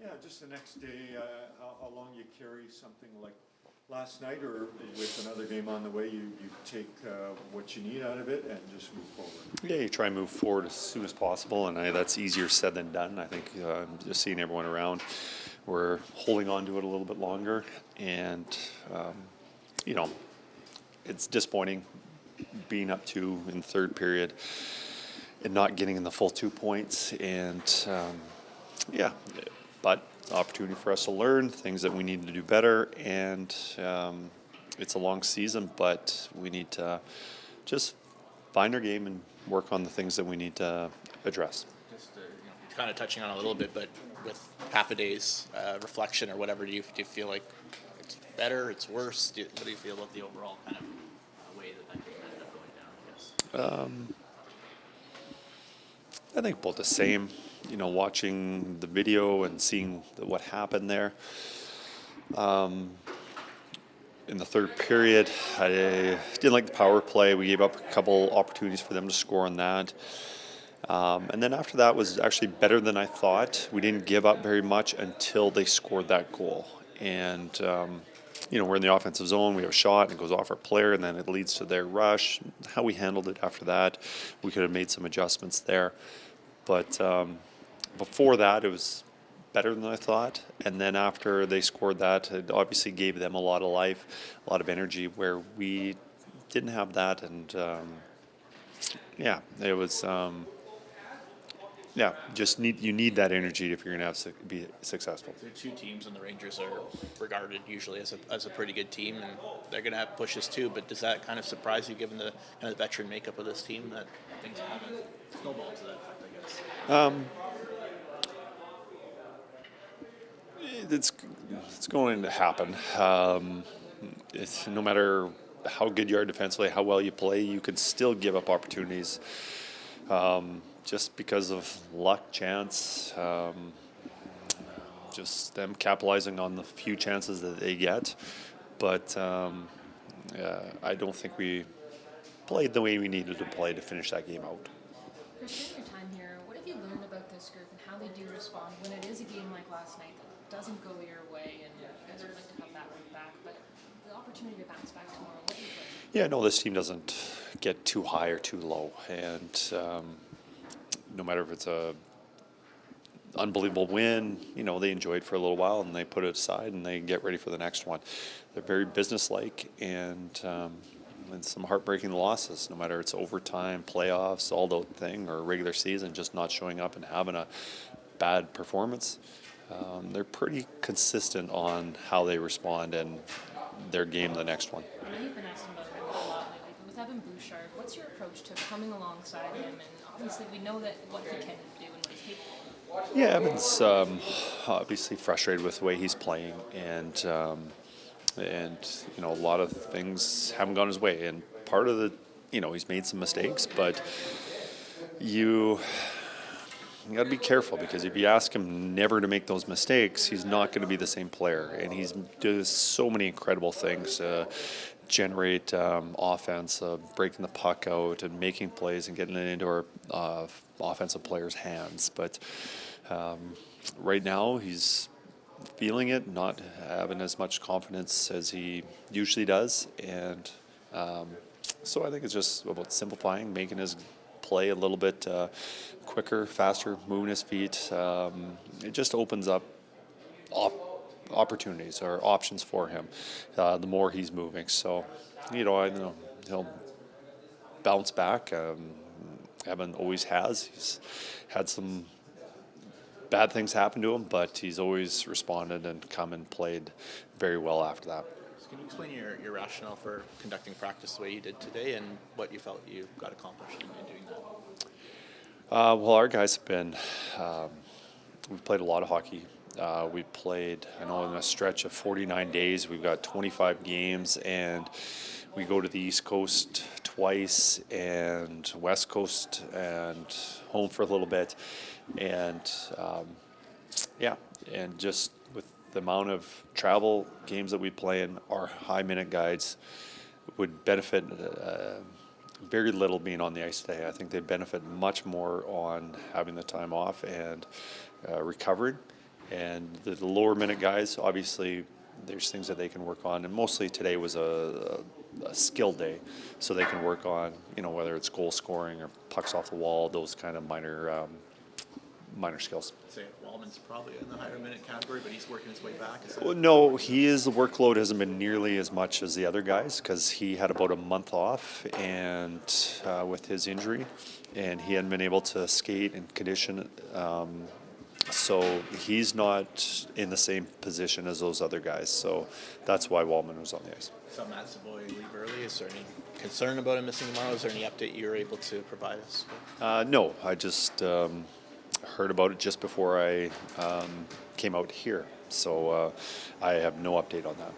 Yeah, just the next day, how long you carry something like last night, or with another game on the way, you take what you need out of it and just move forward? Yeah, you try and move forward as soon as possible, and that's easier said than done. I think just seeing everyone around, we're holding on to it a little bit longer, and um, you know, it's disappointing being up two in the third period and not getting in the full 2 points, and yeah, but opportunity for us to learn things that we need to do better, and it's a long season, but we need to just find our game and work on the things that we need to address. Just kind of touching on it a little bit, but with half a day's reflection or whatever, do you feel like it's better, it's worse? What do you feel about the overall kind of way that game ended up going down, I guess? I think both the same. Watching the video and seeing what happened there. In the third period, I didn't like the power play. We gave up a couple opportunities for them to score on that. And then after that was actually better than I thought. We didn't give up very much until they scored that goal. And, we're in the offensive zone. We have a shot, and it goes off our player, and then it leads to their rush. How we handled it after that, we could have made some adjustments there. But before that, it was better than I thought. And then after they scored that, it obviously gave them a lot of life, a lot of energy, where we didn't have that. And it was you need that energy if you're going to be successful. The two teams, and the Rangers are regarded usually as a pretty good team, and they're going to have pushes too. But does that kind of surprise you, given the kind of veteran makeup of this team, that things haven't snowballed to that effect, I guess? It's going to happen. It's no matter how good you are defensively, how well you play, you can still give up opportunities just because of luck, chance, just them capitalizing on the few chances that they get. But I don't think we played the way we needed to play to finish that game out. Kris, in your time here, what have you learned about this group and how they do respond when it is a game like last night that doesn't go your way, and you guys would like to have that one back, but the opportunity to bounce back tomorrow, what do you think? Yeah, no, this team doesn't get too high or too low, and no matter if it's a unbelievable win, they enjoy it for a little while and they put it aside and they get ready for the next one. They're very businesslike, and some heartbreaking losses, no matter it's overtime, playoffs, all that thing, or regular season, just not showing up and having a bad performance. They're pretty consistent on how they respond and their game the next one. I know you've been asking about him a lot lately, but with Evan Bouchard, what's your approach to coming alongside him? And obviously we know that what he can do and what he's capable of. Yeah, Evan's obviously frustrated with the way he's playing, and a lot of things haven't gone his way. And part of he's made some mistakes, but you got to be careful, because if you ask him never to make those mistakes, he's not going to be the same player. And he's does so many incredible things. Generate offense, breaking the puck out and making plays and getting it into our offensive players' hands. But right now he's feeling it, not having as much confidence as he usually does. And so I think it's just about simplifying, making his play a little bit quicker, faster, moving his feet. It just opens up opportunities or options for him the more he's moving. So, I know he'll bounce back. Evan always has. He's had some bad things happen to him, but he's always responded and come and played very well after that. Can you explain your rationale for conducting practice the way you did today, and what you felt you got accomplished in doing that? Well, our guys have been, we've played a lot of hockey. We played, in a stretch of 49 days, we've got 25 games, and we go to the East Coast twice and West Coast and home for a little bit. And, and just with the amount of travel games that we play in, our high-minute guys would benefit very little being on the ice today. I think they'd benefit much more on having the time off and recovering. And the lower minute guys, obviously, there's things that they can work on. And mostly today was a skill day, so they can work on, whether it's goal scoring or pucks off the wall, those kind of minor skills. Say Wallman's probably in the higher minute category, but he's working his way back. Is that Well, no, the workload hasn't been nearly as much as the other guys because he had about a month off and with his injury, and he hadn't been able to skate and condition. So he's not in the same position as those other guys. So that's why Wallman was on the ice. saw Matt Savoy leave early? Is there any concern about him missing tomorrow? Is there any update you're able to provide us with? No, I just heard about it just before I came out here. So I have no update on that.